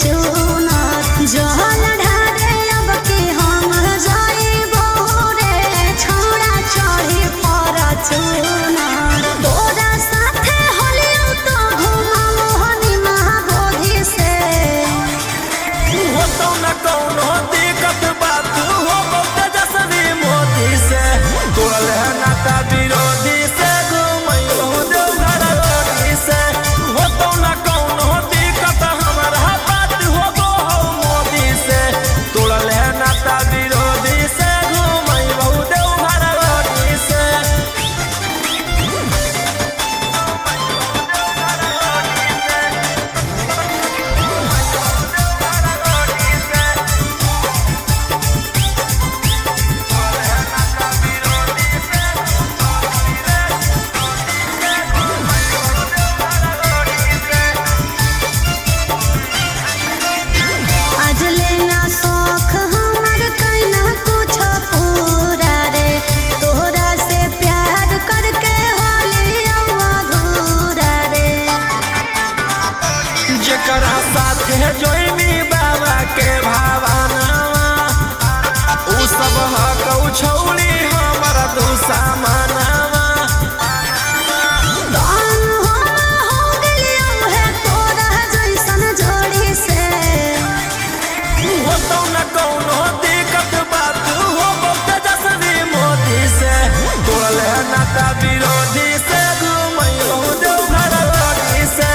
चूना जल ढारे अब के हम जाइबो रे छोड़ा चढ़ी पर चूना तोरा साथे होलियो तो घुमाओ हनी महाबोधि से हो तो न कौनो दिक्कत बात हो तेजस्वी मोदी से तोड़ल है नाता विरोधी से घुमैलो देवघर रोडी से हो तो न कौनो दिक्कत हमारा बात हो गो मोदी से तोड़ल है नाता विरोधी से घुमैलो देवघर रोडी से आज लेना शौक हमर कहना कुछ पूरा रे तोरा से प्यार करके होलियो अधूरा रे जकरा साथे जोइनी बाबा के भावनावा उ सब हकौ छौली हमर दुश्मनावा दान हो गेलियो है तोरा जैसन जोड़ी से हो तो न कौनो दिक्कत बात हो तेजस्वी मोदी से तोड़ल है नाता विरोधी से घुमैलो देवघर रोडी से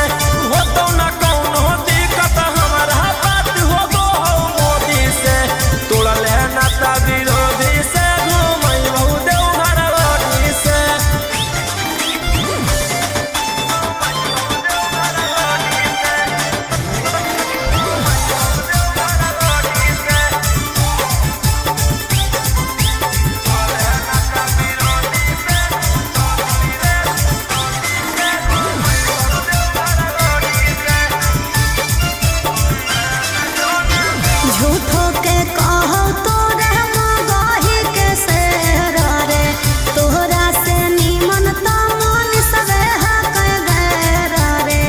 हो तो न कौनो दिक्कत हमारा बात हो गो मोदी से तोड़ल है नाता विरोधी से घुमैलो देवघर रोडी से झूठो के कहो तोरा मगही के शेर रे तोरा से निमन तो मन सबे हक गैर रे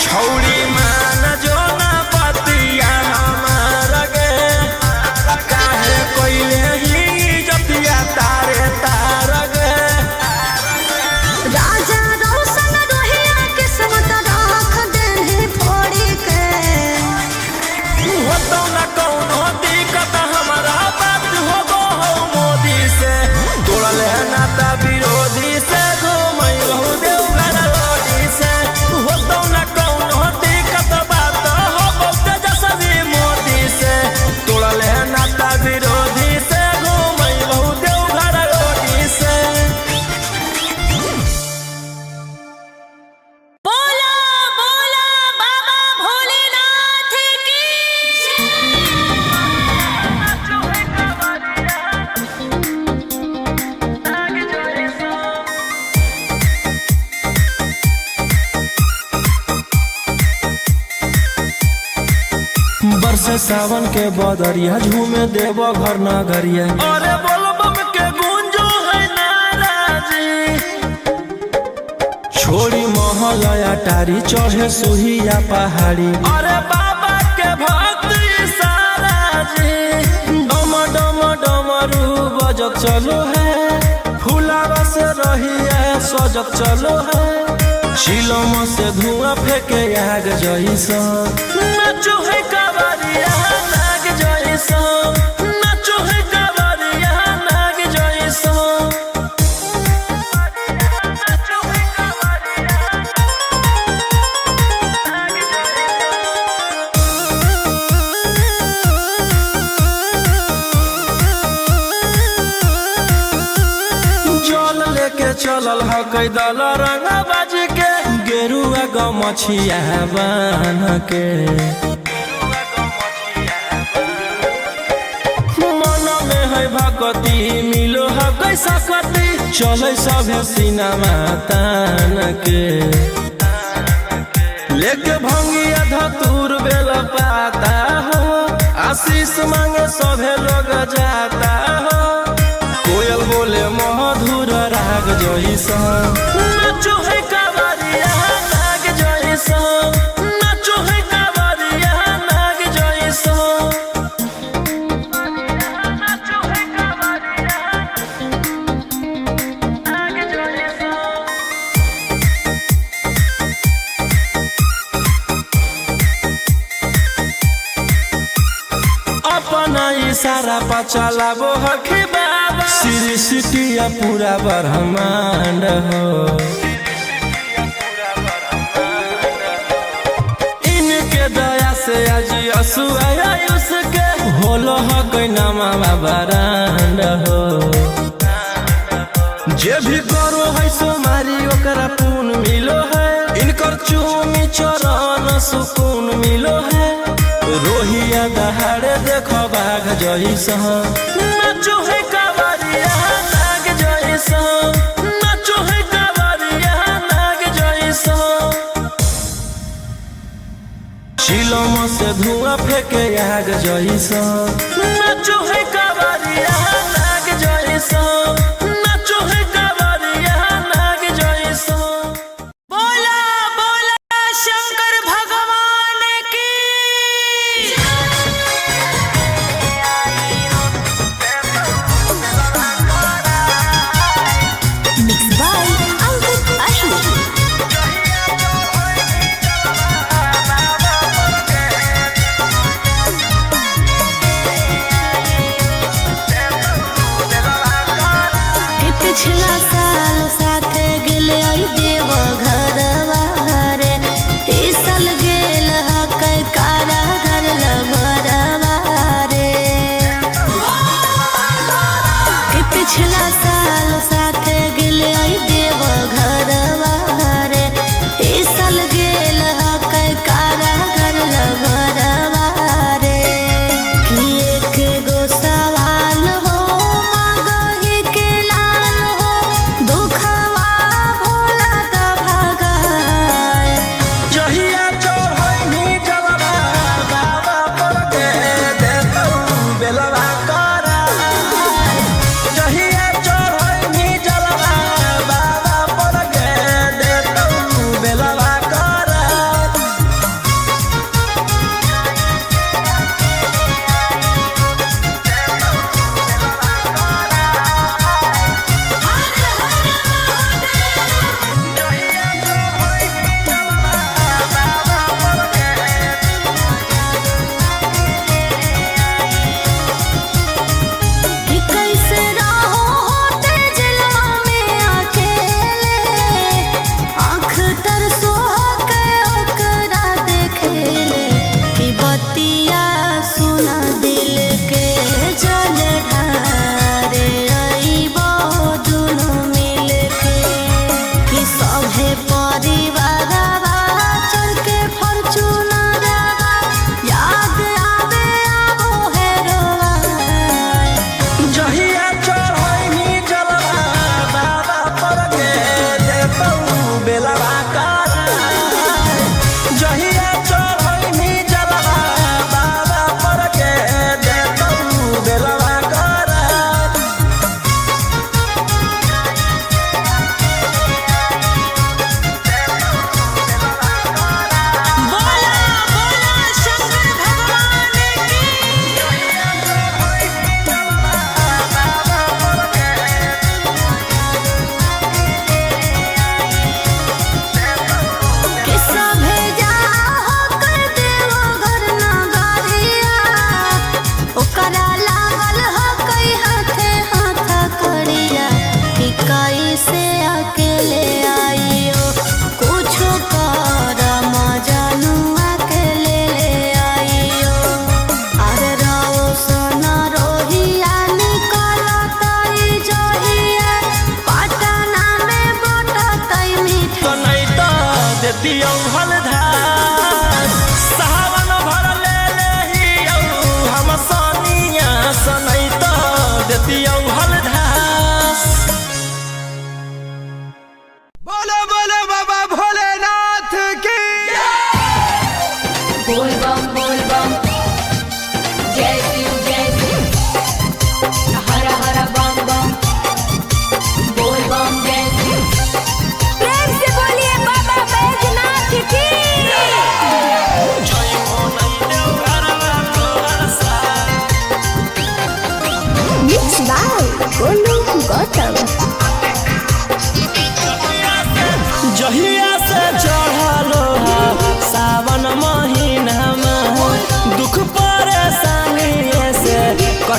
छौड़ी मान जो ना पतिया हमार गे काहे कोइले ही जतिया तारे तार गे राजा रोशन रोहिया किस्मत राख देने फोड़ी के हो तो न कौनो दिक्कत हमारा बात हो गो मोदी से तोड़ल है नाता विरोधी से घुमैलो देवघर रोडी से हो तो न कौनो दिक्कत बात हो तेजस्वी मोदी से तोड़ल है नाता विरोधी से घुमैलो देवघर रोडी से बोला बोला बाबा भोलेनाथ की बरसे सावन के बदरिया झूमे देव घर नगरिया अरे बोल बम के गूंजो है नाराजी छोड़ी महलया टारी चढ़े सुहिया पहाड़ी अरे बाबा के भक्त सारा जी डम डम डमरू बजत चलो है फुलावा से रहिया सजत चलो है चिलम से धुआं फेंके आग जैसा नाचो है कावरिया नाग जैसा नाचो है कावरिया नाग जैसा जल लेके चलल ह कैदल रंग बाज के गेरुआ गमछिया बान के मन में है भगती मिलो है कैसा कती चले सभे सिनेमा तान के लेके भंगिया धतूर बेल पाता हो आशीष मांगे सभे लोग जाता हो कोयल बोले मधुर राग जैसा नाचो है कावरिया नाग जैसा नाचो है इशारा पर चलाबो हखी बाबा सृष्टिया पूरा ब्रह्मांड हो इनके दया से आज असुआ उसके होलो हो कोई नामा बरांड हो जे भी करो है सोमारी ओकरा पून मिलो है इनकर चूमी चरण सुकून मिलो है रोहिया दहाड़े देखो बाघ जैसा नाचो है कावरिया नाग जैसा नाचो है कावरिया नाग जैसा चिलम से धुआं फेंके आग जैसा नाचो है कावरिया नाग जैसा नाचो है कावरिया नाग जैसा बोला बोला शंकर भगवान की मिक्स बाय अंकित अशोक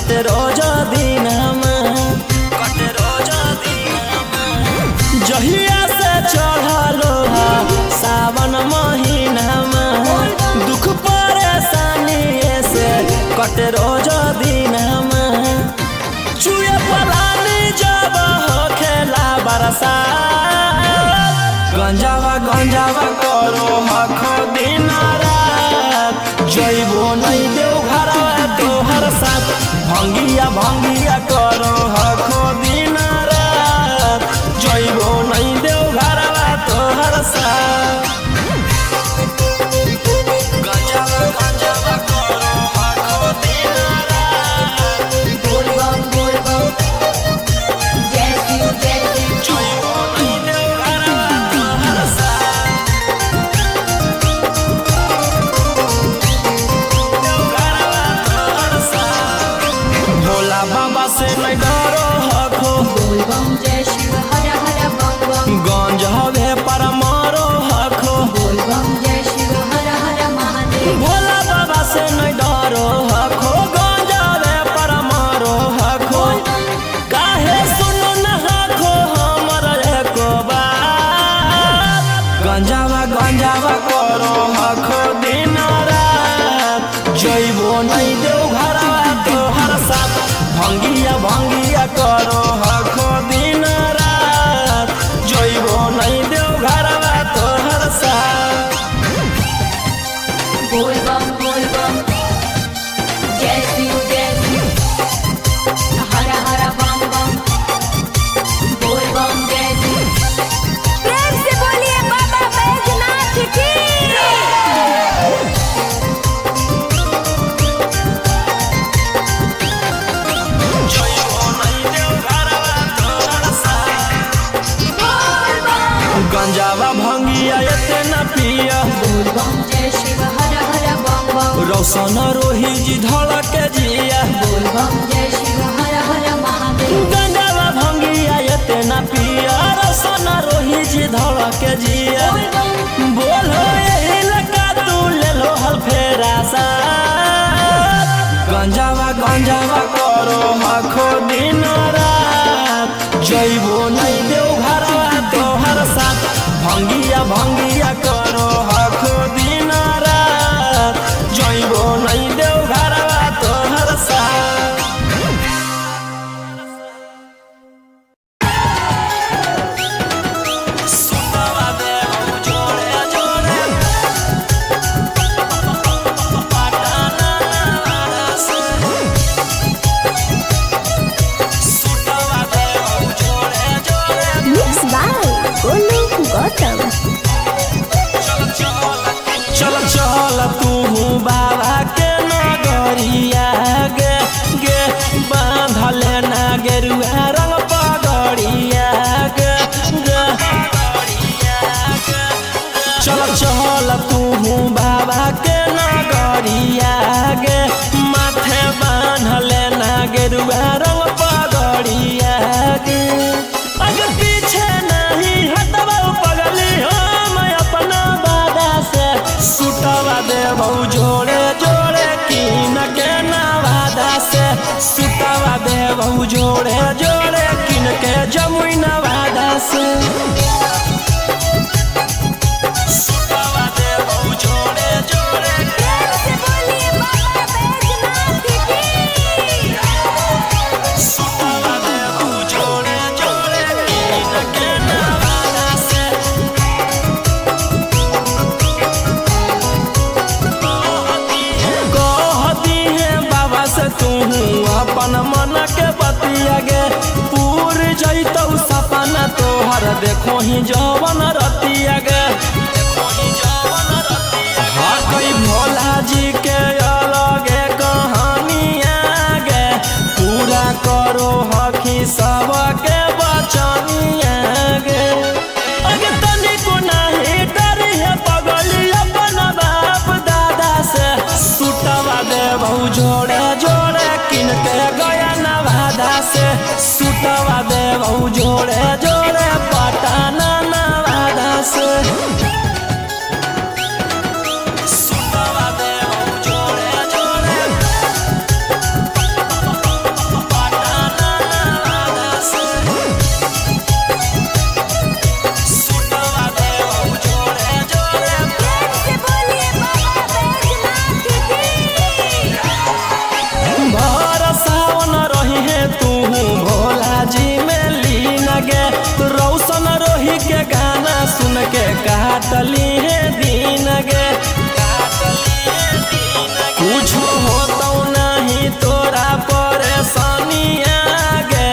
कटे रोज दिनमा जहिया से चढ़लो सावन महीनामा दुख परेशानी से कटे रोज दिनमा चुए पलानी जब खेला बरसा गंजावा करो हखो दिन रात जइबो नहीं देव घरवा तोहर साथ भंगिया करो हखो दिन रात जइबो नहीं देव घरवा तोहर साथ गंजावा करो हखो दिन रात बोल बम जय शिव जइबो नहीं देव घरवा तोहर साथ भोला बाबा से नहीं डरो हखो बोल बम जय शिव हर हर बम बम गंज हवे पर मारो हखो बोल बम जय शिव हर हर महादेव भोला बाबा से नहीं डरो हखो गंज हवे पर मारो हखो काहे सुनो न हखो हमर एको बात गंजावा करो हखो दिन रात जइबो नहीं देव घरवा तोहर साथ भंगिया करो हखो दिन रात जइबो नहीं देव घरवा तोहर साथ बोल बम जय शिव हर हर बम बम बोल बम जय शिव प्रेम से बोलिए बाबा बैजनाथ की जइबो नहीं देव घरवा तोहर साथ गंजावा भंगिया एते न पिया बोल बम जय शिव हर हर बम बम रौशन रोही जी धड़क जिया बोल बम जय शिव हर हर महादेव गंजावा भंगिया एते न पिया रौशन रोही जी धड़क जिया बोल बम बोलो यही लगा तू ले लो हल फेरा सा गंजावा करो हखो दिन रात जइबो नहीं देव घरवा तोहर साथ भंगिया करो हखो दिन रात जइबो नहीं देव घरवा तोहर साथ सुतवा देव जोड़े जोड़े पटाना से सुतवा देव जोड़े जोड़े मिक्स बाय गोलू गौतम चल तू बाबा के नगरिया गे बांधले ना गेरुआ रंग पगड़िया गे चल तू बाबा के नगरिया गे माथे बांधले ना गेरुआ रंग पगड़िया गे अगर पीछे नहीं हटबा पगली हम अपना बादा से सुतवा देबौ जोड़े जोड़े किन के नवादा से सुतवा देबौ जोड़े जोड़े किन के जमुई नवादा से सुतवा देबौ जोड़े जोड़े प्रेम से बोलिए बाबा बैजनाथ की सुतवा देबौ जोड़े जोड़े किन के नवादा से कहती है बाबा से तू अपन मन के बतिया गे पूर जैतौ सपना तोहर देखो ही जवन रतिया गे हाँ कई भोला जी के अलगे कहानिया गे पूरा करो हखी सबके बचनिया गे अगे तनिको नहीं डरी है पगली अपन बाप दादा से सुतवा देबौ जोड़े जोड़े किन के गया नवादा से सुतवा देबौ जोड़े जोड़े पटाना नवादा से सुतवा देबौ जोड़े जोड़े काटली है दिन गे कुछ होतो नहीं तोरा परेशानिया गे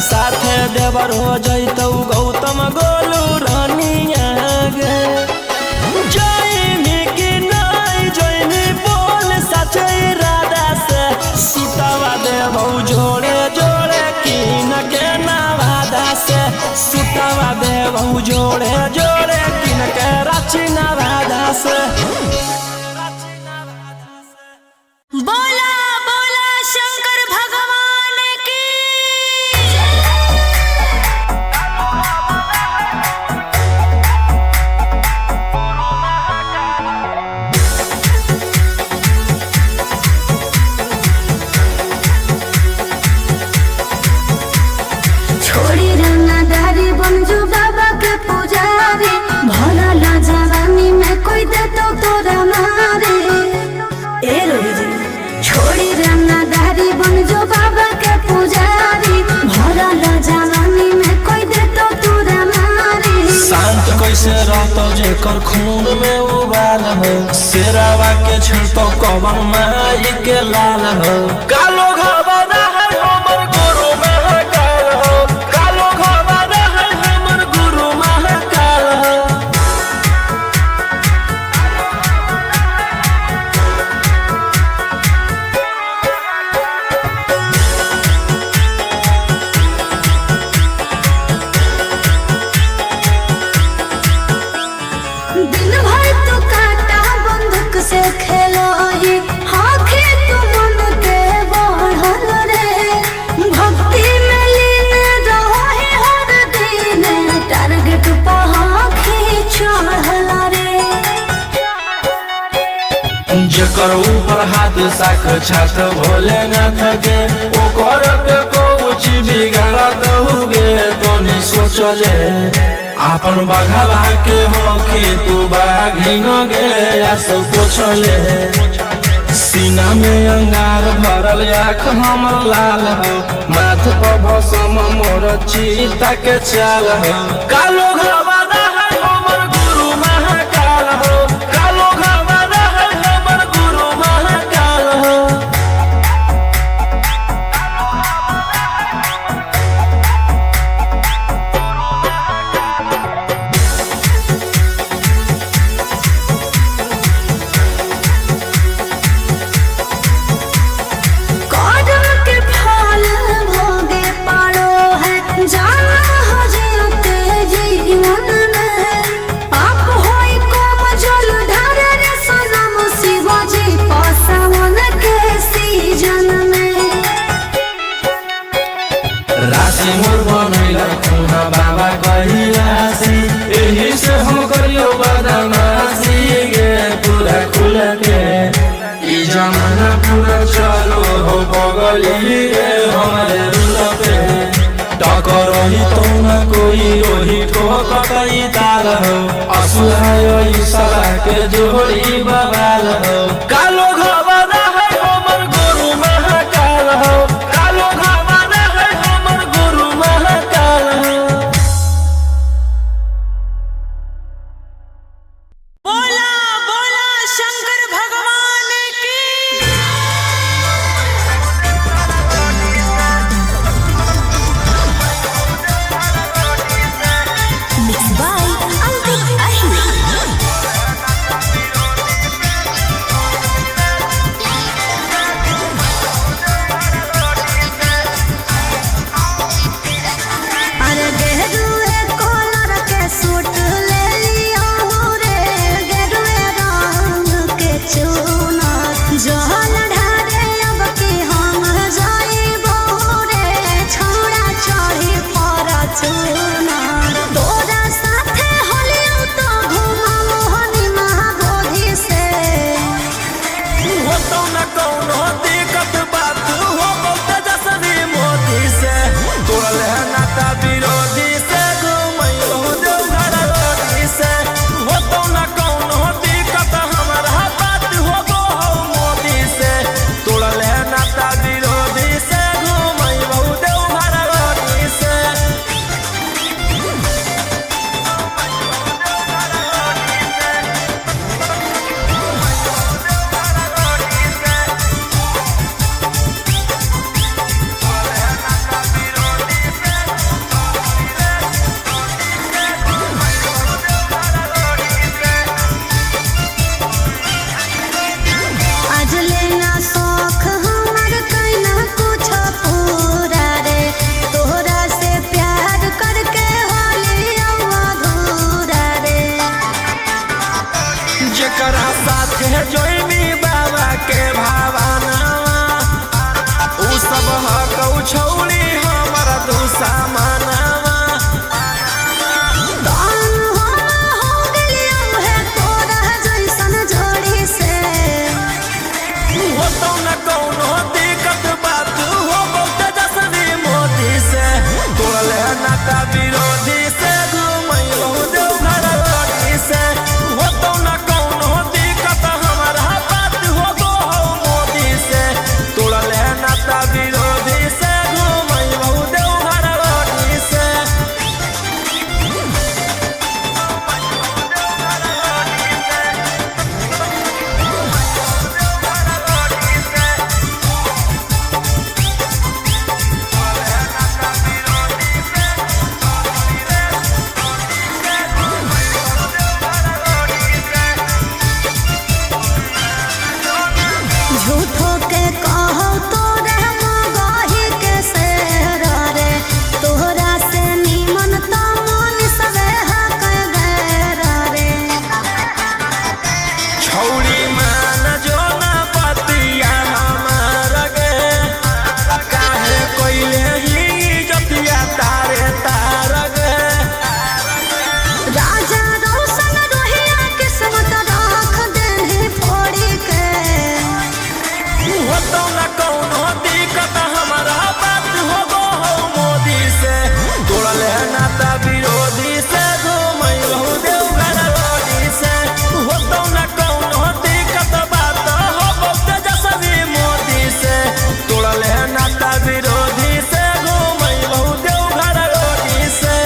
साथे देवर हो जैतौ गौतम गोलू रानिया गे जैमी कि नहीं जैमी बोल सचे राधा से सुतवा देवौ जोड़े जोड़े किन के नवादा से सुतवा देवौ जोड़े जोड़े किन के राची नवादा से बोला बोला शंकर भगवान की छोड़ी रंगदारी बनजू बाबा के पुजारी भला ला जवानी में कोई दे तो तोरा मारे ए रोही जी छोड़ी रंगदारी बनजू बाबा के पुजारी भला ला जवानी में कोई दे तो तोरा मारे शांत कैसे रहतो जेकर खून में उबाल हो शेरावा के छिड़तो कवन माई के लाल हो कालो घबरा है हमर गुरु महाकाल हो कालो घबरा है हमर गुरु महाकाल हो दिन भर तू काटा बंदूक से खेलो ही आँखें तू मन के बढ़ल रे भक्ति में लीन रहो है हर दिन टारगेट पर आँखें चढ़ल रे जेकर ऊपर हाथ साख छात भोलेनाथ के ओकर के कुछ बिगाड़त हुगे तोनी सोचले आपन बघवा के होके तू बाघिन गे आस पोछले सीना में अंगार भरल आँख हमर लाल हो माथ पर भसम मोर चीता के चाल हो कालो घबरा है हमर गुरु महाकाल हो कालो घबरा है हमर गुरु महाकाल हो कदम के फल भोगे पारो है जाना हो जियते जीवन में पाप होई कम जल ढारे रे सनम शिवाजी पासावन के सीजन में राशि मोर बनैला खुना बाबा कहिलासी एही से हम करियो बदमाशी गे पूरा खुल के ई जमाना पूरा चलो हो बगली गे हमारे रुल पे टकरही तो न कोई रोही ठोकतई ताल हो असुहाय ई सला के जोड़ी बवाल हो कालो घबरा है हमर गुरु महाकाल हो कालो घबरा है हमर गुरु महाकाल हो बोला बोला शंकर भगवान की Mixed by Antik Ahli. झूठो के कहो तोरे मगही के शेर रे तोहरा से निमन तो मन सबे हक गैर रे छौड़ी मान जो ना पतिया हमार गे काहे कोइले ही जतिया तारे तार गे राजा रोशन रोहिया किस्मत राख देने फोड़ी के हो तो ना कौनो दिक्कत हमारा बात हो गो हो मोदी से तोड़ले नाता विरोधी से घूमई रहू देवघर रोडी से हो तो ना कौनो दिक्कत बात हो गो तेजस्वी मोदी से तोड़ले नाता विरोधी से घूमई रहू देवघर रोडी से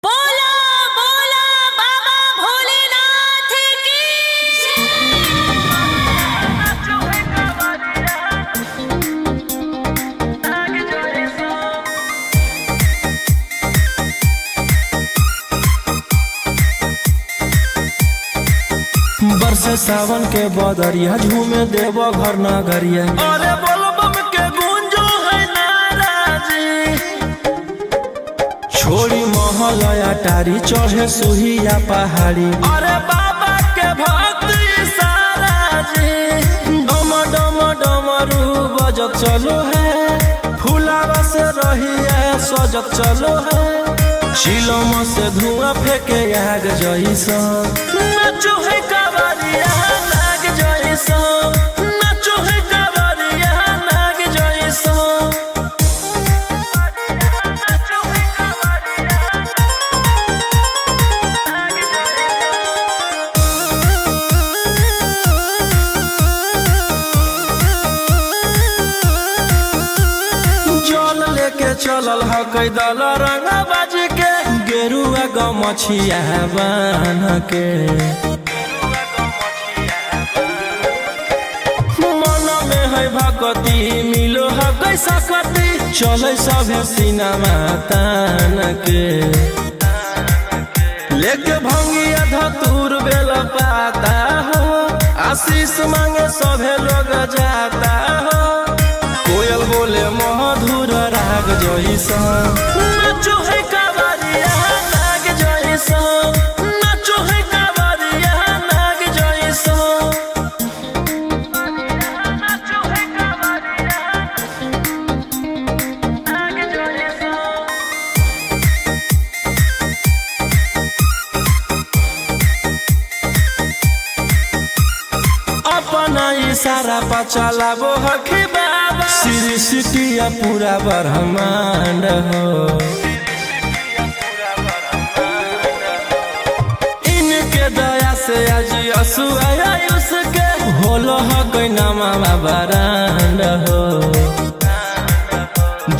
बोला बोला बाबा भोलेनाथ की बरसे सावन के बदरिया झूमे देव घर नगरिया अरे बोल बम के गूंजो है नाराजी छोड़ी महलया टारी चढ़े सुहिया पहाड़ी अरे बाबा के भक्ति सारा जी डम डम डमरू बजत चलो है फुलावा से रहिया सजत चलो है चिलम से धुआं फेंके आग जैसा नाचो है कावरिया नाग जैसा नाचो है कावरिया नाग जैसा जल लेके चलल ह कैदल रंगा बाज के गेरुआ गमछिया बान के मन में है भगती मिलो है कैसा कती चले सभे सिनेमा तान के लेके भंगिया धतूर बेल पाता हो आशीष मांगे सभे लोग जाता हो कोयल बोले मधुर राग जैसा नाचो है कावरिया नाग जैसा नाचो है कावरिया नाग जैसा नाचो है कावरिया नाग जैसा अपना इशारा पर चलाबो हखी बाबा श्री सिटिया पूरा ब्रह्मांड हो इनके दया से आज असु आयुष के होलो हकै नामा बरांड हो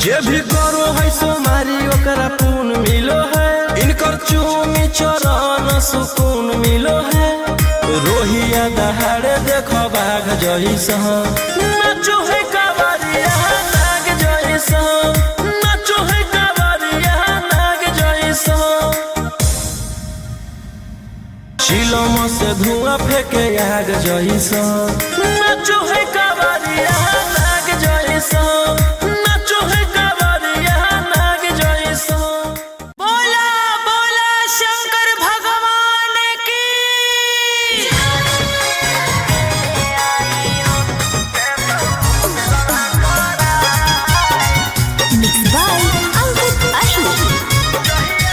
जे भी करो है सोमारी ओकरा पुण्य मिलो है इनकर चूमी चरण सुकून मिलो है रोहिया दहाड़े देखो बाघ जैसा नाचो है कावरिया नाग जैसा नाचो है कावरिया नाग जैसा चिलम से धुआं फेंके आग जैसा नाचो है कावरिया नाग जैसा नाचो है कावरिया नाग जैसा बोला बोला शंकर भगवान की मिक्स बाय अंकित अशोक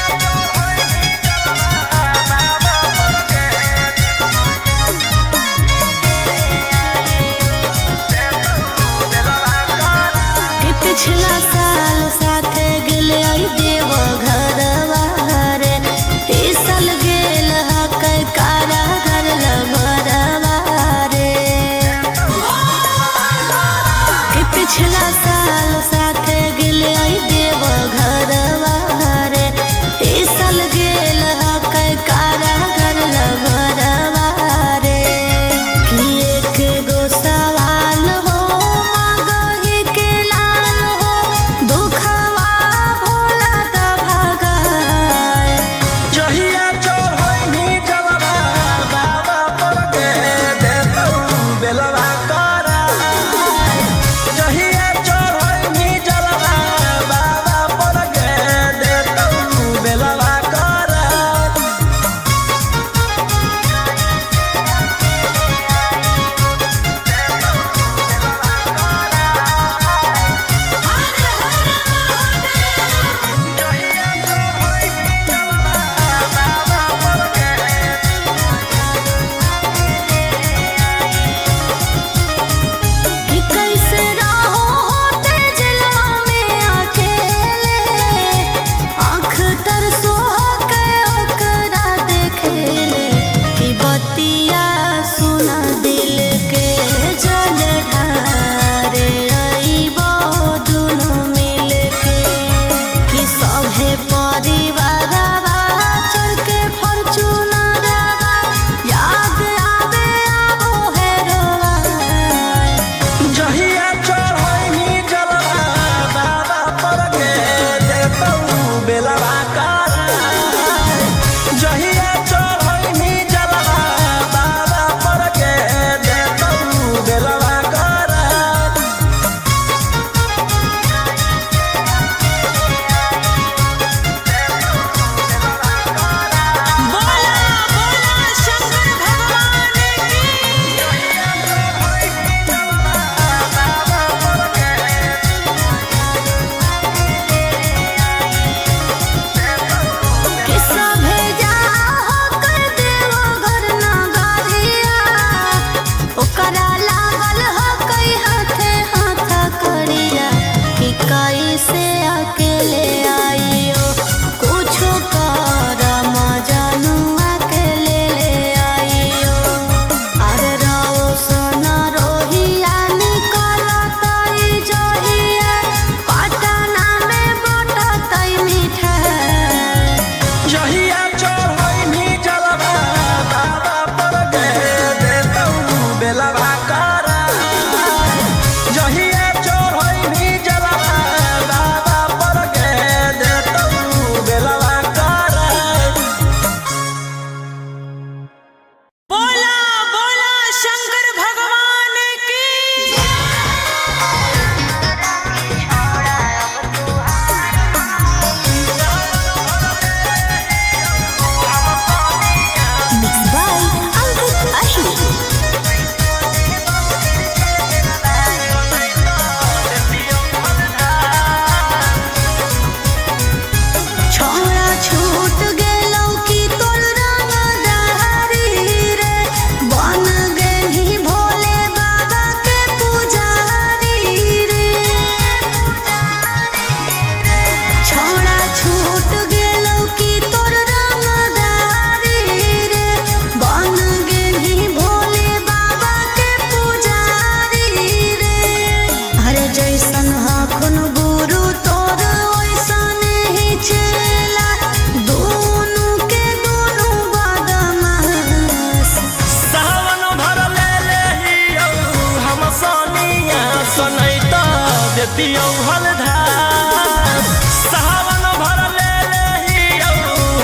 देतियौ हलधार सावन भर ले लेहियौ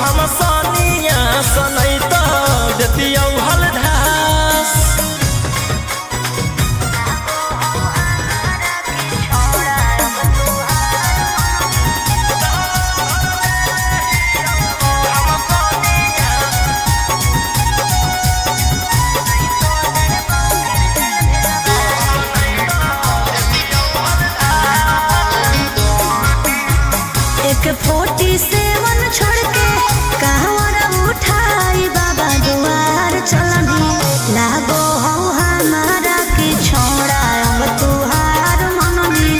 हम सनिया सनैत देतियौ हलधार एक 47 छोड़ के कहवर उठाई बाबा दुआर चलनी लागो हो हमारा की छोड़ा अब तुहार मननी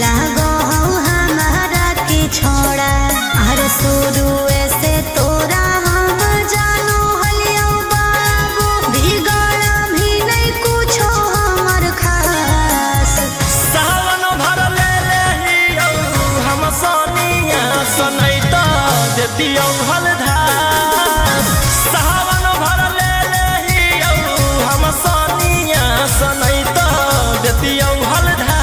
लागो हो हमारा की छोड़ा हर शुरू से तोरा हम जानो हलियो बाबू बिगड़ भी नहीं कुछो हमर खास सावन भर ले लेहियौ हम सनिया सनैत देतियौ हलधार सावन भर ले लेहियौ हम सनिया सनैत देतियौ हलधार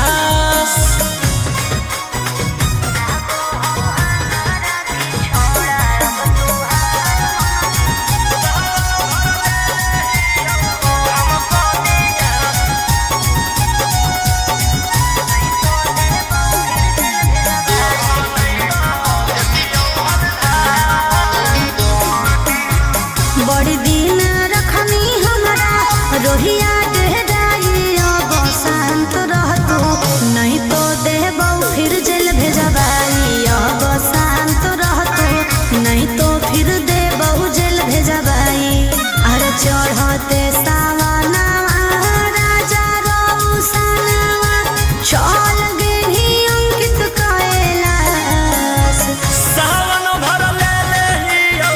बड़ी दिन रखनी हमरा रोहिया डेहराई अब शांत रहतू नहीं तो देबौ फिर जेल भेजबाई अब शांत रहतू नहीं तो फिर देबौ जेल भेजबाई अरे चढ़ते सावनवा राजा रौसनवा चल गेली अंकित कैलाश सावन भर ले लेहियौ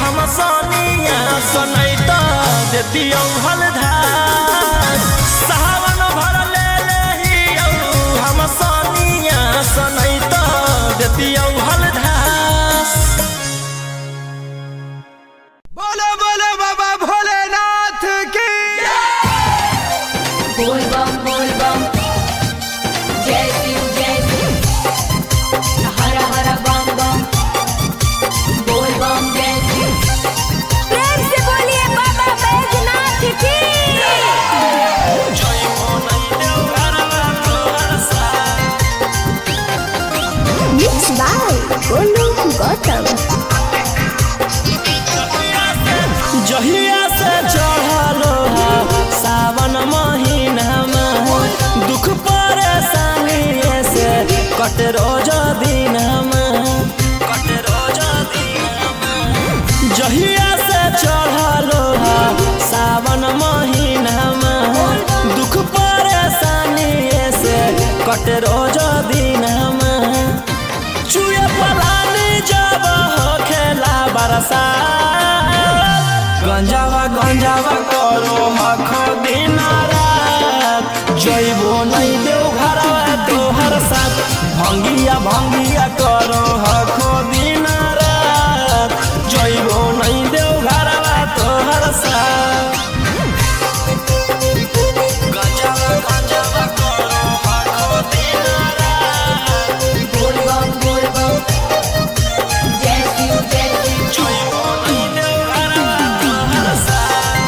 हम सनिया सनैत देतियौ हलधार सावन भर ले लेहियौ हम सनिया सनैत देतियौ हलधार बोलो बोलो बाबा भोलेनाथ की बोल बम जय शिव हर हर बम बम बोल बम जय शिव प्रेम से बोलिए बाबा बैजनाथ की Mixed by Golu Gautam. जहिया से चढ़लो सावन महीनामा दुख परेशानी से कट रोज दिनमा जहिया से चढ़लो सावन महीनामा दुख परेशानी से कट रोज दिनमा चुए पलानी जब खेला बरसा गंजावा करो हखो दिन रात जइबो नहीं देव घरवा तोहर साथ भंगिया करो हखो दिन रात जइबो नहीं देव घरवा तोहर साथ गंजावा करो हखो दिन रात बोल बम जय शिव जइबो नहीं देव घरवा तोहर साथ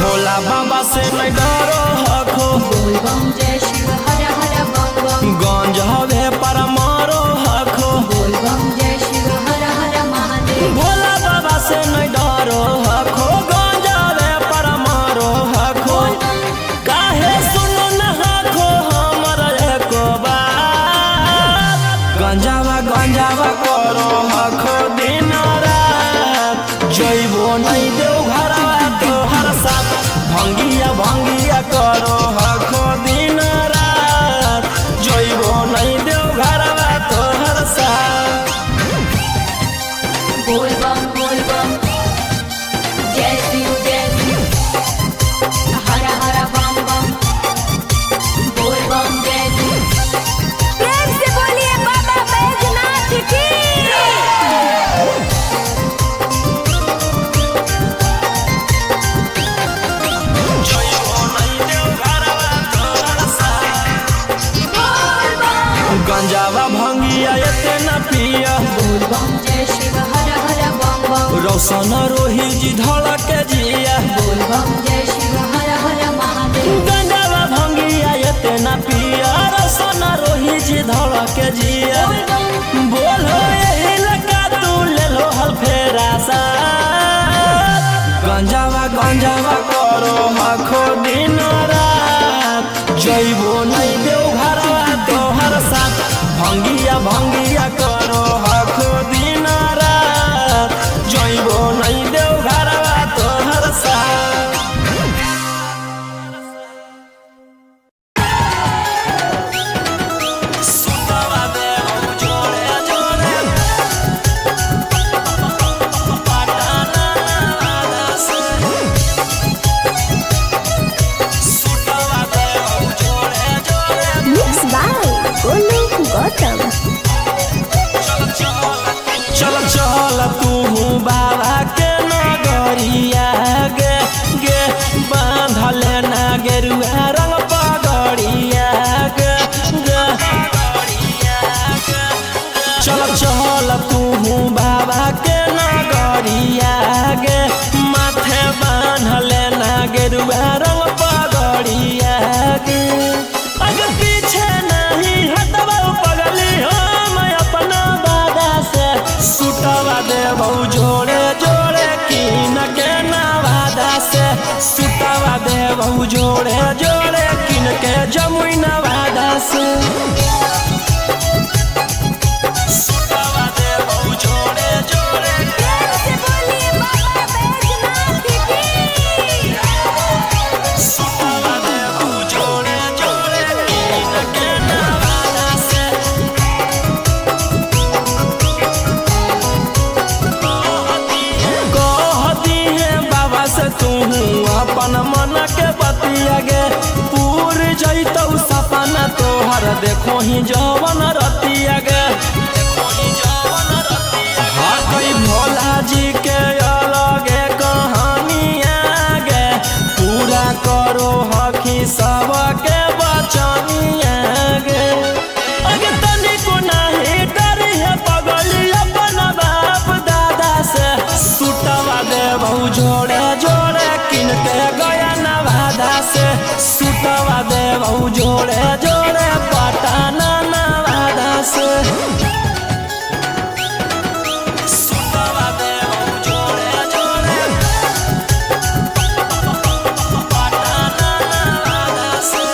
भोला बाबा से नहीं डरो हखो बोल बम जय शिव हर हर बम बम गंज हवे पर मारो हखो बोल बम जय शिव हर हर महादेव भोला बाबा से नहीं डरो हखो गंज हवे पर मारो हखो काहे सुनो न हखो हमर एको बात गंजावा करो हखो दिन रात जइबो नहीं देव घरवा तोहर साथ भंगिया करो हखो दिन रात जइबो नहीं देव घरवा तोहर साथ बोल बम जय शिव हर हर बम बम बोल बम जय शिव प्रेम से बोलिए बाबा बैजनाथ की एते न पिया बोल बम जय शिव हर हर बम बम। रोशन रोही जी धड़क जिया बोल बम जय शिव हर हर महादेव। गंजावा भंगिया एते न पिया रोशन रोही जी धड़क जिया बोलो यही लगा तू ले लो हल फेरा सा गंजावा गंजावा करो आखो दिन रात जइबो नहीं देव घरवा तोहर साथ भंगिया भंगिया करो आखो दिन रात जइबो नहीं देव घरवा तोहर साथ सुतवा देव जोड़े जोड़े पटाना वादा से सुतवा देव जोड़े जोड़े मिक्स बाय गोलू गौतम। चल चल तू बाबा के नगरिया गे गे बांधल ना गेरुआ रंग पगड़िया गे गे चल चल तू बाबा के नगरिया गे माथे बांधल ना गेरुआ रंग पगड़िया गे अगर पीछे नहीं हटवा पगली हम अपना बादा से सुटवा देबौ जोड़े जोड़े कीन के नवादा से सुटवा देबौ जोड़े जोड़े कीन के जमुई नवादा से सुटवा देबौ जोड़े जोड़े से बोलिए बाबा बैजनाथ की। सुटवा देबौ जोड़े जोड़े कीन के नवादा से कहती है बाबा से तू अपन मन के बतिया गे पूर जैतौ सपना तोहर देखो ही जवन रतिया गे हकई भोला जी के अलगे कहानिया गे पूरा करो हकी सबके बचनिया गे अगे तनिको नाही डरी है पगली अपन बाप दादा से सुटवा देबौ जोड़े जोड़े किन के गया नवादा से सुटवा देबौ जोड़े जोड़े पटाना नवादा से सुटवा देबौ जोड़े जोड़े पटाना नवादा से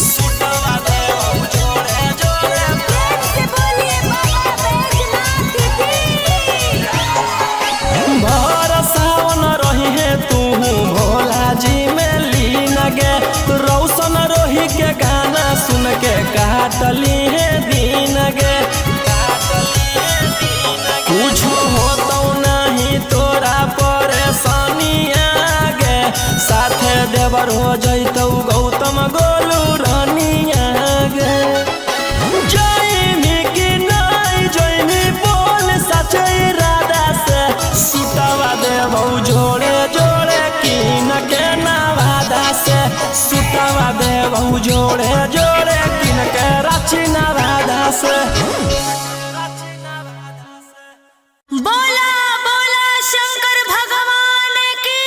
सुटवा देबौ जोड़े जोड़े से बोलिए बाबा बैजनाथ की। भर सावन रही है तू भोला जी में लीन गे रौशन रोही के गाना सुन के काटली है दिन गे कुछ होतौ नहीं तोरा परेशानिया गे साथे देवर हो जैतौ गौतम गोलू रानिया गे जइनी कि नहीं जइनी बोल सच्चे इरादा से सुटवा देबौ जोड़े जोड़े कीन के नवादा से सुटवा देबौ जोड़े जोड़े कीन के रांची नवादा से बोला बोला शंकर भगवान की।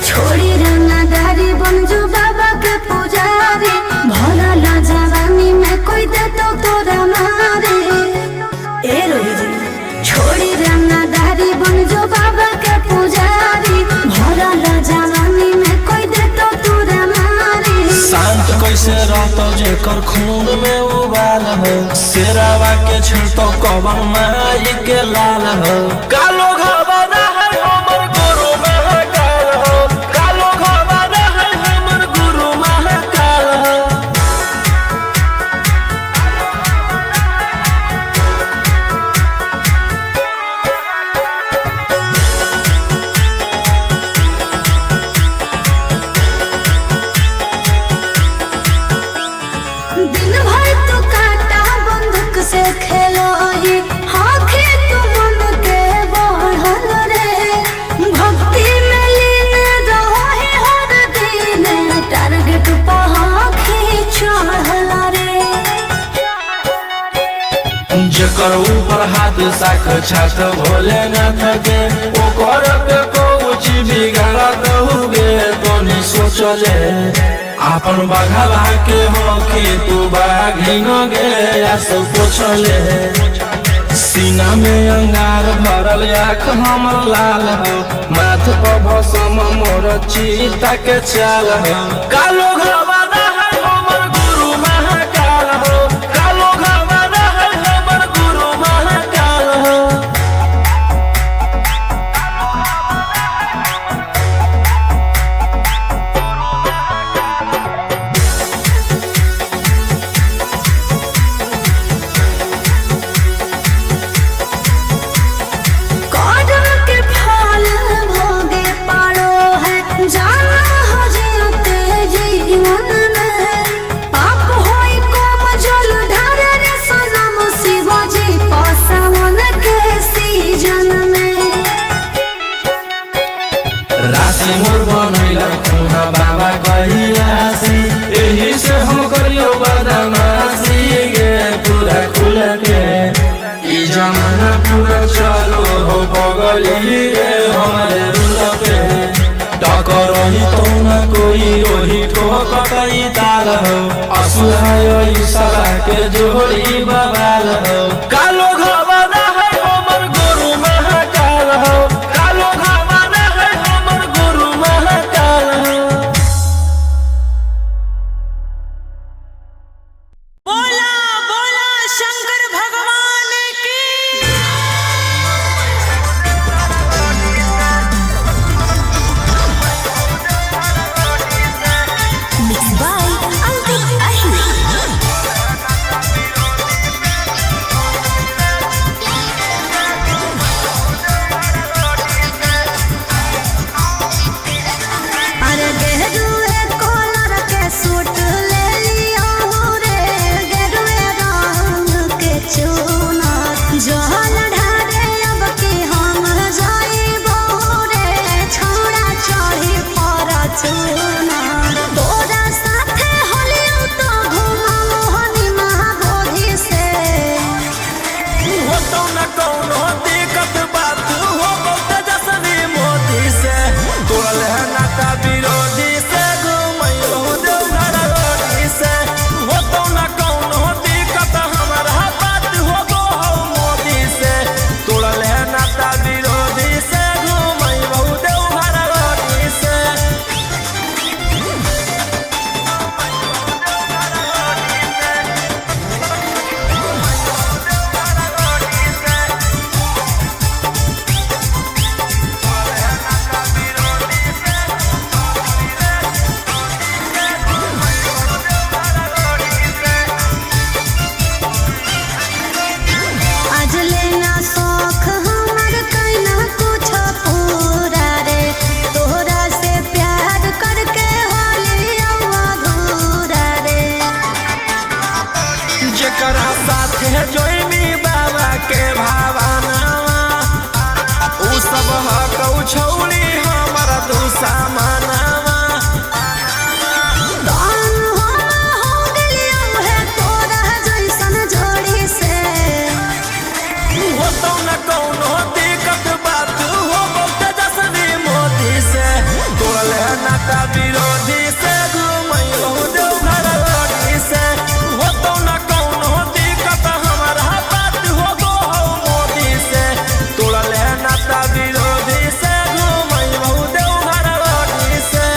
छोड़ी रंगदारी बन जो बाबा के पुजारी भला ला जवानी में कोई दे तो तोरा मारे ए रोही जी छोड़ी रंगदारी बन जो बाबा के पुजारी भला ला जवानी में कोई दे तो तोरा मारे शांत कैसे रहतो जेकर खून में उबाल हो शेरावा के छिड़तो कवन माई के लाल हो कालो घबरा है हमर गुरु महाकाल हो कालो घबरा है हमर गुरु महाकाल हो दिन भर तू काटा बंदूक से खेलो ही आँखें तू मन के बढ़ल रे भक्ति में लीन रहो है हर दिन टारगेट पर आँखें चढ़ल रे जकर ऊपर हाथ साख छात भोलेनाथ के ओकर के कुछ बिगाड़त हुए तोनी सोचले आपन बघला के होके तू बाघिन गे आस पोछले सीना में अंगार भरल आँख हमर लाल हो माथ पर भसम मोर चीता के चाल हो कालो घरवाला है हमर गुरु महाकाल हो कालो घरवाला है हमर गुरु महाकाल हो कदम के फल भोगे पारो है जाना हो जीते जीवन में पाप होई कम जल ढारे रे सनम शिवाजी पासवन के सीजन में राशि मोर बनैला खुना बाबा कहिलासी एही से हम करियो बदमाशी गे पूरा खुल के ई जमाना पूरा चलो हो बगली रे हमारे रुल पे टकर ही तो ना कोई ओही ठोकतई ताल हो असुहाय सला के जोड़ी बवाल हो कालो घरवाला है हमर गुरु महाकाल हो कालो घरवाला है हमर गुरु महाकाल हो बोला बोला शंकर भगवान की मिक्स बाय अंकित अहिर अरे गेरुए कलर के सूट ले लियो रे गेरुए रंग के चुनर जहल ढारे अब की हम जाइबो रे छोड़ा चढ़ी पर चुनर तोरा साथे होलियो तो घुमाओ हनी महाबोधि से हो तो न कौनो दिक्कत बात हो बहुत जसवी मोदी से तोल है नाता विरोधी से घुमैयो देवघर रोडी से हो तो न कौनो दिक्कत हमारा बात हो गो हो मोदी से तोल है नाता विरोधी से घुमैयो देवघर रोडी से आज लेना शौक हमर कैना कुछ पूरा रे तोहरा से प्यार करके होलियो अधूरा रे जकरा साथे जोइमी बाबा के भावनावा उ सब हकौ छौली हमर दुश्मनावा दान हो गेलियो है तोरा जैसन जोड़ी से हो तो न कौनो दिक्कत बात हो बहुत जसवी मोदी से तोल है नाता विरोधी से घुमैयो देवघर रोडी से हो तो न कौनो दिक्कत हमारा बात हो गो हो मोदी से तोल है नाता विरोधी से घुमैयो देवघर रोडी से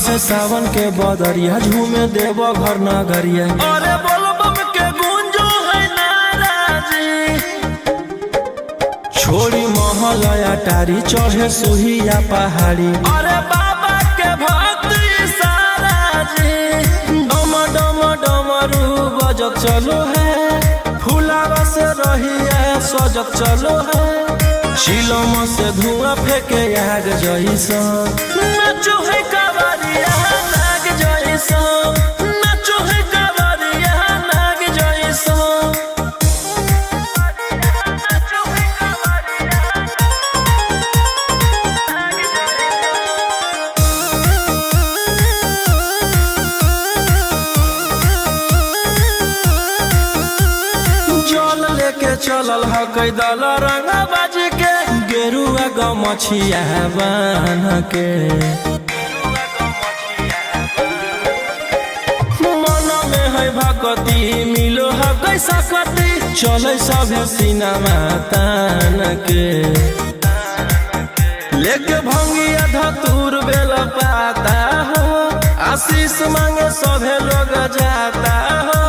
बरसे सावन के बदरिया झूमे देव घर नगरिया। अरे बोलबम के गूंजो है नाराजी, छोड़ी महल अटारी चढ़े सुहिया पहाड़ी। अरे बाबा के भक्ति सारा जी, डम डम डमरू बजत चलो है, फुलावा से रही है सजत चलो है। शिलम से धुआं फेंके आग जैसा, नाचो है कावरिया नाग जैसा, नाचो है कावरिया नाग जैसा। जल लेके चलल ह कैदल रंगा बाज के, गेरुआ गमछिया बान्ह के। मन में है भक्ति मिलो है कैसा कति, चले सब सिनेमा तान के। लेके भंगिया धतूर बेल पाता हो, आशीष मांगे सभे लोग जाता हो।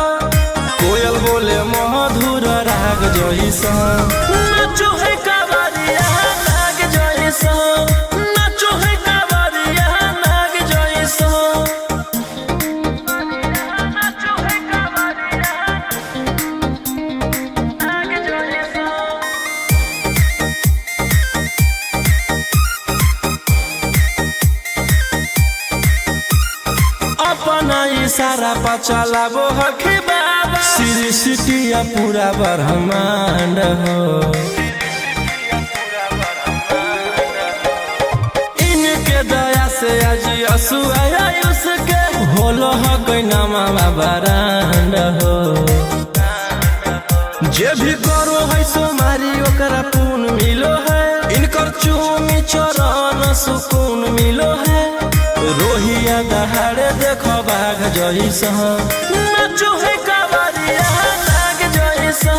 कोयल बोले मधुर राग जैसा, नाचो है कावरिया नाग जैसा, नाचो है कावरिया नाग जैसा। नाचो है कावरिया नाग जैसा। अपना इशारा पर चलाबो हखी बाबा, श्री सिटिया पूरा ब्रह्मांड हो। इनके दया से आज असुआ उसके, होलो ह नामा बारांड हो। जे भी करो है सोमारी ओकरा पुण्य मिलो है, इनकर चूमी चरण सुकून मिलो है। रोहिया दहाड़े देखो बाघ जैसा, नाचो है कावरिया नाग जैसा,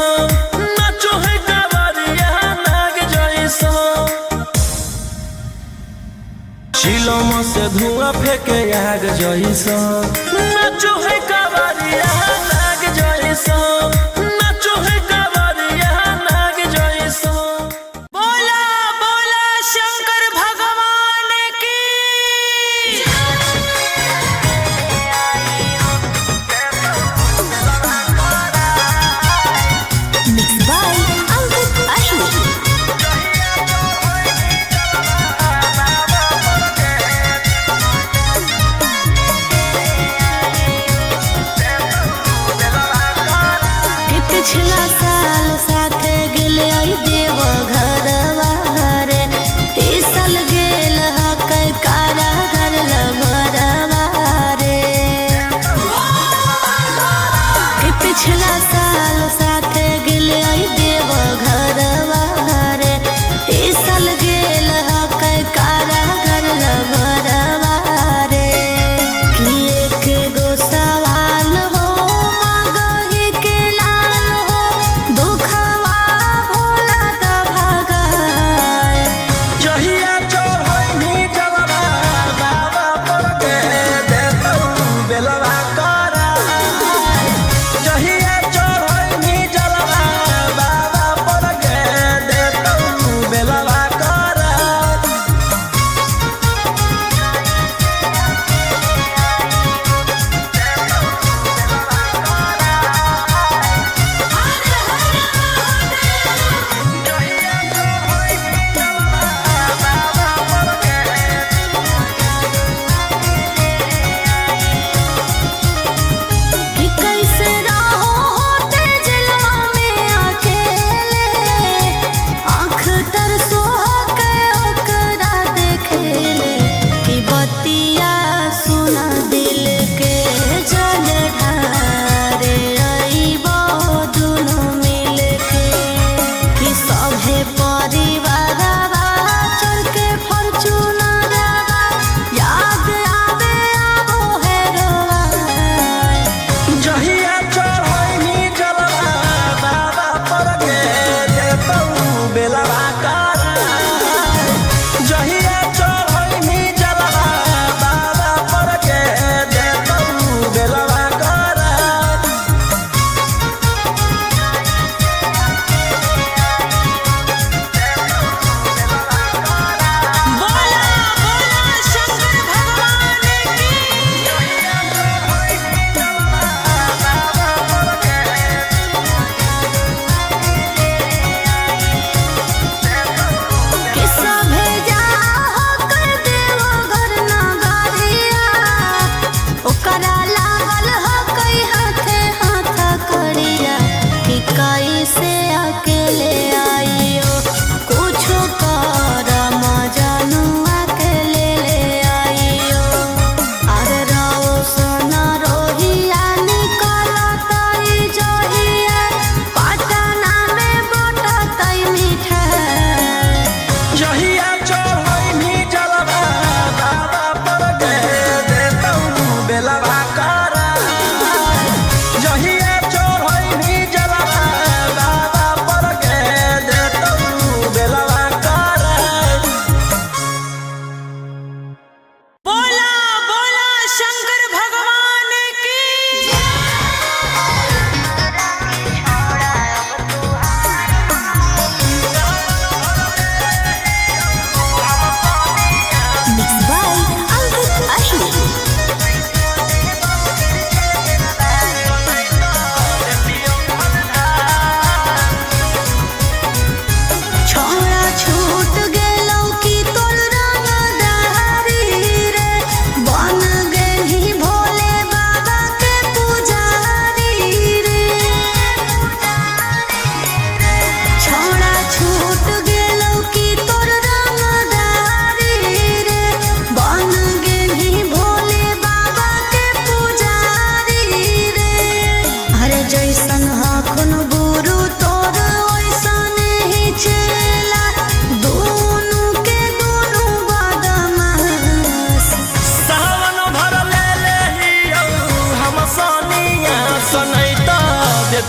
नाचो है कावरिया नाग जैसा। शिलम से धुआं फेंके आग जैसा, नाचो है कावरिया नाग जैसा, नाचो है कावरिया नाग जैसा। बोला बोला शंकर भगवान की। Mixed by Ankit Ashok.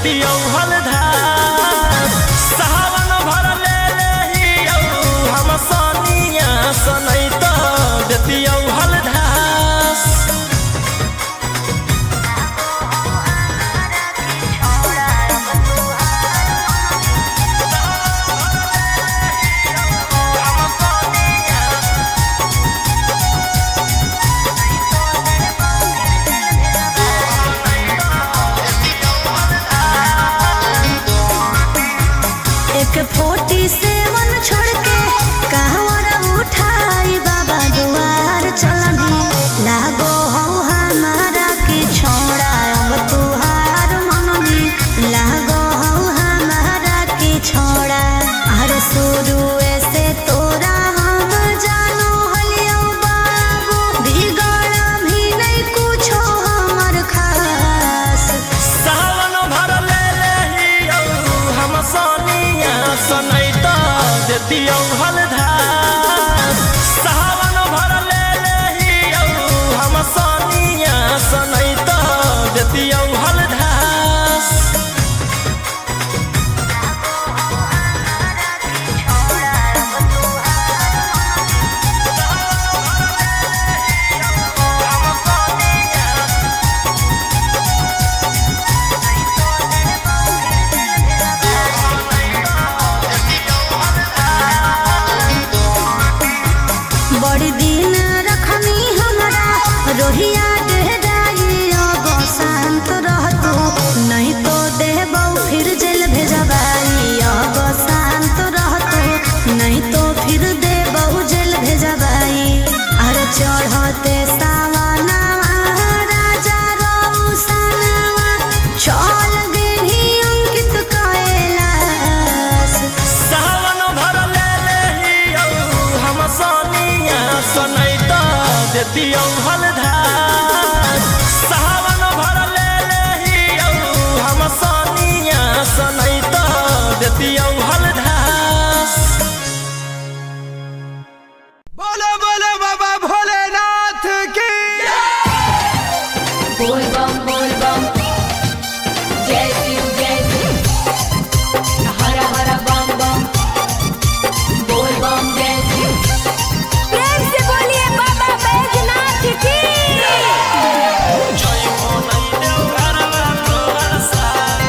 देतियौ हलधार सावन भर ले लेहियौ हम सनिया सनै त देतियौ हलधार एक 47 छोड़ के कहवर उठाई बाबा दुआर चलनी लागो हो हमारा के छोड़ा अब तुहार मननी लागो हो हमारा के छोड़ा अरे शुरू से तोरा हम जानो हलियो बाबू बिगड़ भी नहीं कुछो हमर खास सावन भर ले लेहियौ हम सनिया सनै त देतियौ हलधार सावन भर ले लेहियौ हम सनिया सनै त देतियौ हलधार बड़ी दिन रखनी हमरा रोहिया डेहराई अब शांत रहतो नहीं तो देबौ फिर जेल भेजबाई अब शांत रहतो नहीं तो फिर देबौ जेल भेजबाई अरे चढ़ते सावनवा राजा रौसनवा चल गेली अंकित कैलाश सावन भर ले लेहियौ हम सनिया सनै त देतियौ हलधार सावन भर ले लेहियौ हम सनिया सनै त देतियौ हलधार बोलो बोलो बाबा भोलेनाथ की बोल बम जय शिव हर हर बम बम बोल बम जय शिव प्रेम से बोलिए बाबा बैजनाथ की जय हो नै देव घरवा तोहर साथ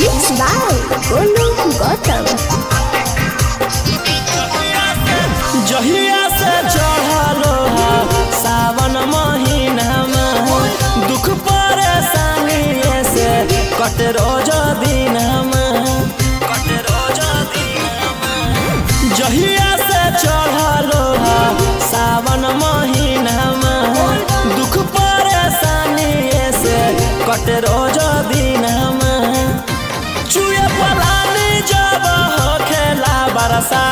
Mixed by Golu Gautam. जहिया से चढ़लो सावन महीनामा दुख परेशानी से कटे रोज दिनमा जहिया से चढ़लो सावन महीनामा दुख परेशानी से कटे रोज दिनमा चुए पलानी जब खेला बरसा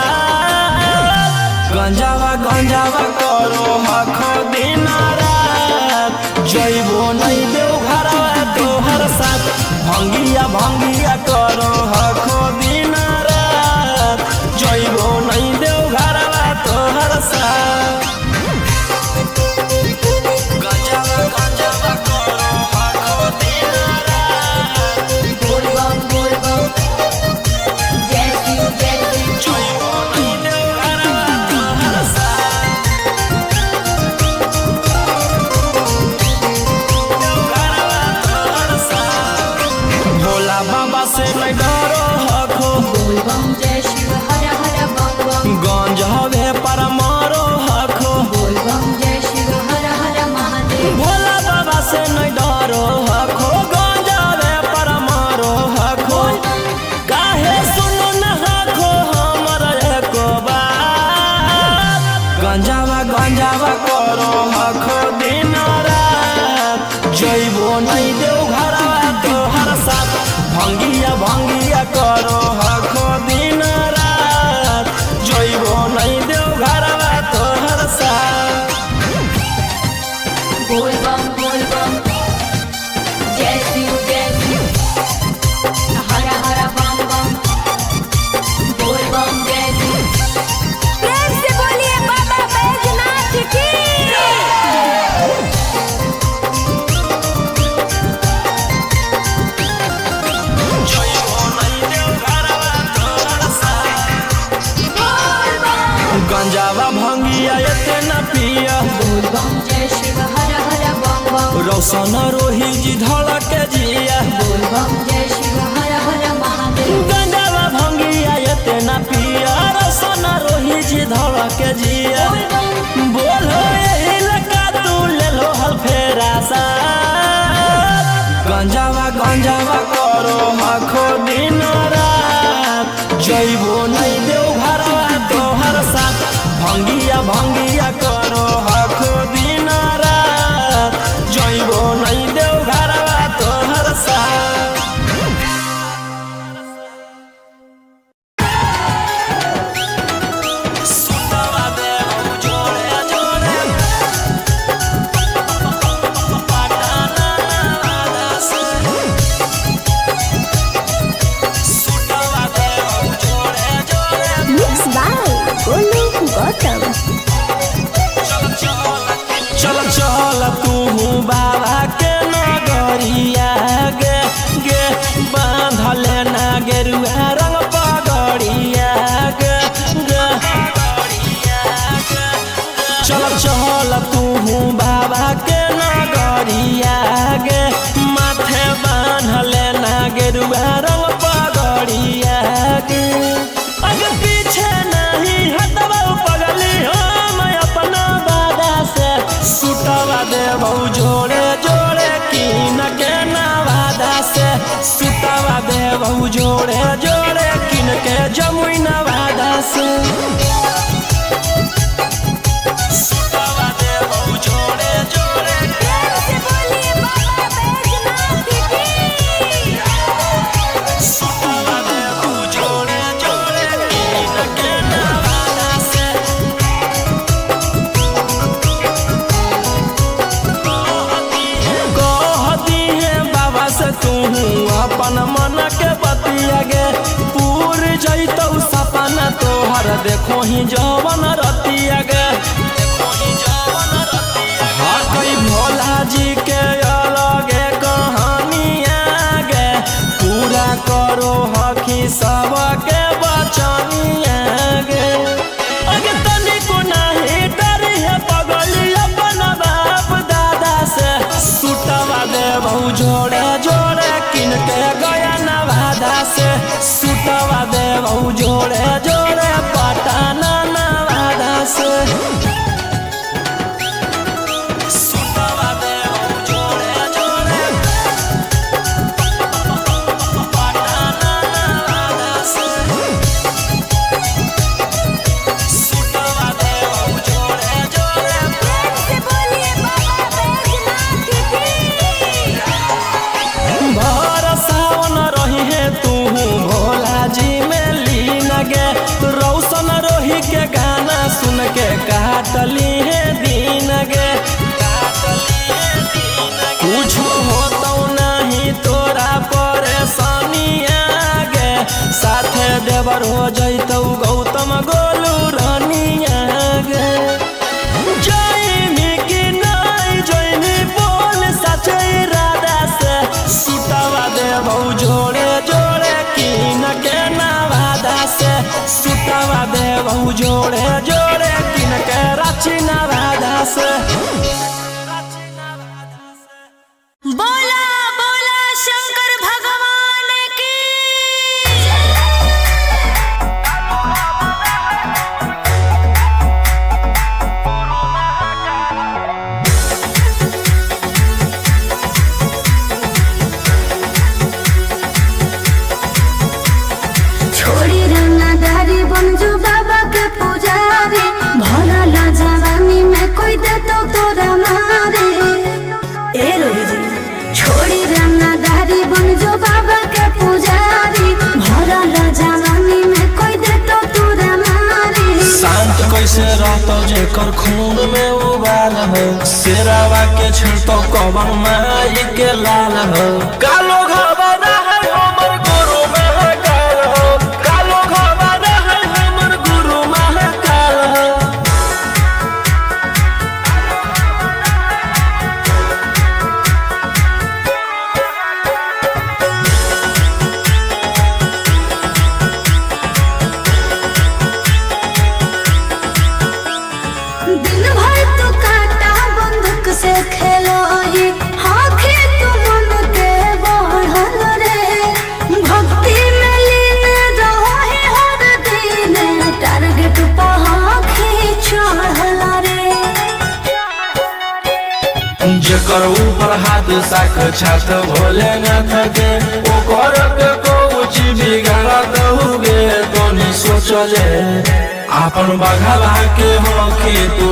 गंजावा करो हख दिन रात जइबो नहीं देव घरवा तोहर साथ भंगिया करो हख दिन रात जइबो नहीं देव घरवा तोहर साथ गंजावा करो हख दिन रात बोल बम जय शिव जइबो नहीं देव घरवा तोहर साथ गंजावा भंगिया एते न पिया बोल बम जय शिव हर हर बम बम रौशन रोही जी धड़क जिया बोल बम जय शिव हर हर महादेव गंजावा भंगिया एते न पिया रौशन रोही जी धड़क जिया बोलो यही लगा तू ले लो हल फेरा सा गंजावा करो आखो दिन रात जइबो नहीं देव घरवा तोहर साथ भंगिया करो आखो दिन रात जइबो नहीं देव घरवा तोहर साथ सुतवा देव जोड़े जोड़े पटाना से सुतवा देव जोड़े जोड़े मिक्स बाय गोलू गौतम। चल तू बाबा के नगरिया गे गे बांधले ना गेरुआ रंग पगड़िया गे गे चल तू बाबा के नगरिया गे माथे बांधले ना गेरुआ रंग पगड़िया गे अगर पीछे नहीं हटवा पगली हम अपना बादा से सुतवा देबौ जोड़े जोड़े कीन के नवादा से सुतवा देबौ जोड़े जोड़े कीन के जमुई नवादा से सुतवा देबौ जोड़े जोड़े से बोलिए बाबा बैजनाथ की सुतवा देबौ जोड़े जोड़े कीन के नवादा से कहती है बाबा से तू अपन मन के बतिया गे पूर जैतौ सपना तोहर देखो ही जवन रतिया गे हाँ कई भोला जी के अलगे कहानिया गे पूरा करो हकी सबके बचनिया गे अगे तनिको नहीं डरी है पगली अपन बाप दादा से सुतवा देबौ जोड़े जोड़े किन के गया नवादा से सुतवा देबौ जोड़े जोड़े पटाना नवादा से सुतवा देबौ जोड़े जोड़े पटाना नवादा से सुतवा देबौ जोड़े जोड़े से बोलिए बाबा बैजनाथ की भर सावन रही है तू भोला जी में लीन गे रौशन रोही के गाना सुन के काटली है दीन गे कुछ होतौ नहीं तोरा परेशानिया गे साथे देवर हो जैतौ गौतम गोलू रानिया गे जैनी कि नहीं जैनी बोल सचे इरादा से सुतवा देबौ जोड़े जोड़े कीन के नवादा से सुतवा देबौ जोड़े जोड़े कीन के रांची नवादा से बोला बोला शंकर भगवान की छोड़ी रंगदारी बन जो बाबा के पुजारी भरल जवानी में कोई दे तो तोरा मारे ए रोही जी छोड़ी रंगदारी बन जो बाबा के पुजारी भरल जवानी में कोई दे तो तोरा मारे शांत कैसे रहतो जेकर खून में उबाल हो शेरावा के छिड़तो कवन माई के लाल हो कालो घबरा है हमर गुरु महाकाल हो कालो घबरा है हमर गुरु महाकाल हो जेकर ऊपर हाथ साक्षात भोलेनाथ के ओकर के कुछ बिगाड़त हुए तो नहीं सोचले अपन बघला के हो कि तू